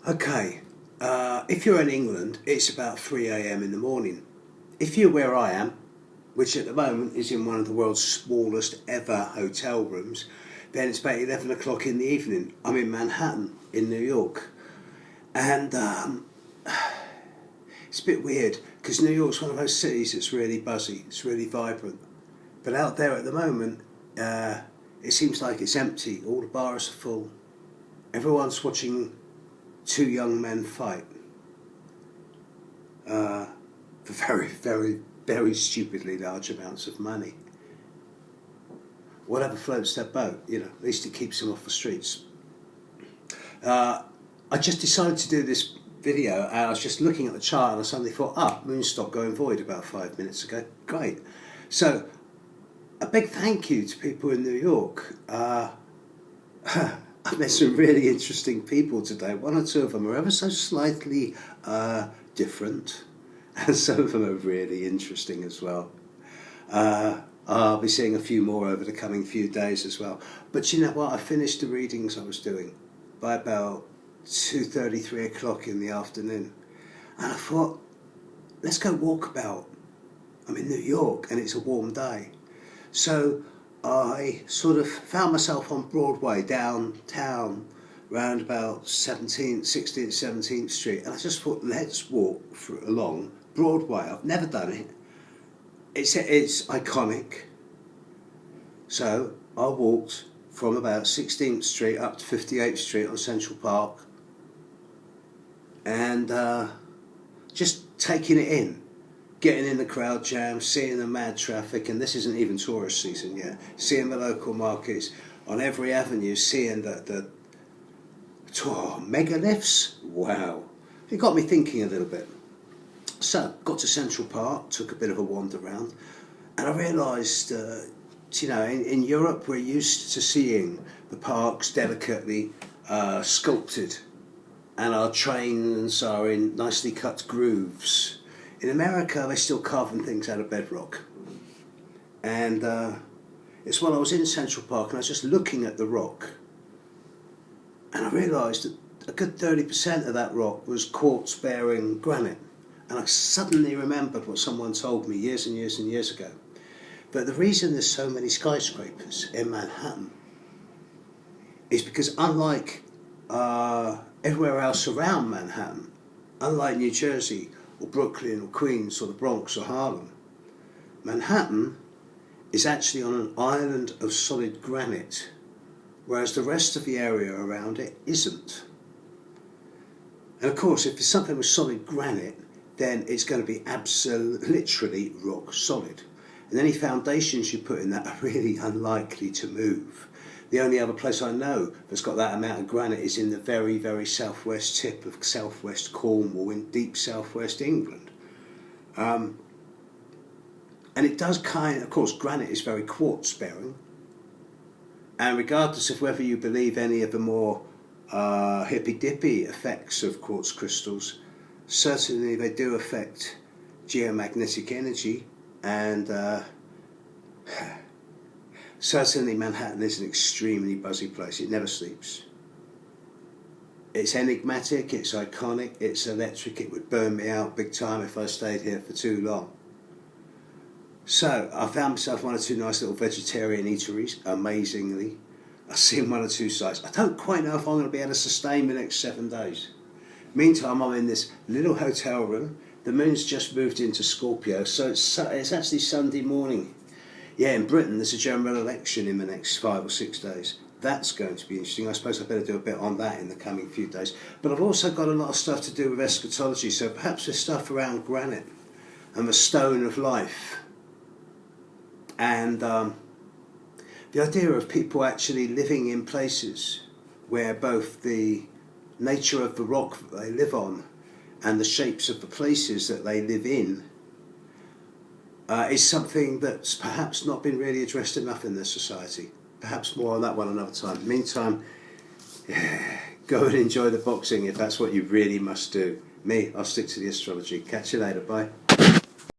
Okay, if you're in England, it's about 3 a.m. in the morning. If you're where I am, which at the moment is in one of the world's smallest ever hotel rooms, then it's about 11 o'clock in the evening. I'm in Manhattan, in New York. And it's a bit weird because New York's one of those cities that's really buzzy, it's really vibrant. But out there at the moment, it seems like it's empty. All the bars are full. Everyone's watching two young men fight for very, very, very stupidly large amounts of money. Whatever floats their boat, at least it keeps them off the streets. I just decided to do this video and I was just looking at the chart and I suddenly thought, moon stopped going void about 5 minutes ago. Great. So, a big thank you to people in New York. I've met some really interesting people today. One or two of them are ever so slightly different, and some of them are really interesting as well. I'll be seeing a few more over the coming few days as well. But you know what? I finished the readings I was doing by about 2:30, 3 o'clock in the afternoon. And I thought, let's go walk about. I'm in New York and it's a warm day. So I sort of found myself on Broadway, downtown, round about 16th, 17th Street. And I just thought, let's walk along Broadway. I've never done it. It's iconic. So I walked from about 16th Street up to 58th Street on Central Park and just taking it in, getting in the crowd jam, seeing the mad traffic, and this isn't even tourist season yet, seeing the local markets on every avenue, seeing the megaliths. Wow. It got me thinking a little bit. So, got to Central Park, took a bit of a wander around, and I realised, in Europe we're used to seeing the parks delicately sculpted, and our trains are in nicely cut grooves. In America, they're still carving things out of bedrock. And it's when I was in Central Park and I was just looking at the rock, and I realised that a good 30% of that rock was quartz-bearing granite. And I suddenly remembered what someone told me years and years and years ago. But the reason there's so many skyscrapers in Manhattan is because unlike everywhere else around Manhattan, unlike New Jersey or Brooklyn or Queens or the Bronx or Harlem, Manhattan is actually on an island of solid granite, whereas the rest of the area around it isn't. And of course, if it's something with solid granite, then it's going to be literally rock solid. And any foundations you put in that are really unlikely to move. The only other place I know that's got that amount of granite is in the very, very southwest tip of southwest Cornwall in deep southwest England. And it does of course, granite is very quartz bearing. And regardless of whether you believe any of the more hippy-dippy effects of quartz crystals, certainly they do affect geomagnetic energy, and certainly Manhattan is an extremely buzzy place. It never sleeps. It's enigmatic, it's iconic, it's electric. It would burn me out big time if I stayed here for too long. So I found myself one or two nice little vegetarian eateries, amazingly. I've seen one or two sites. I don't quite know if I'm going to be able to sustain the next 7 days. Meantime, I'm in this little hotel room. The moon's just moved into Scorpio, so it's actually Sunday morning. Yeah, in Britain there's a general election in the next 5 or 6 days. That's going to be interesting. I suppose I better do a bit on that in the coming few days. But I've also got a lot of stuff to do with eschatology, so perhaps there's stuff around granite and the stone of life. And the idea of people actually living in places where both the nature of the rock that they live on and the shapes of the places that they live in is something that's perhaps not been really addressed enough in this society. Perhaps more on that one another time. Meantime, go and enjoy the boxing if that's what you really must do. Me, I'll stick to the astrology. Catch you later. Bye.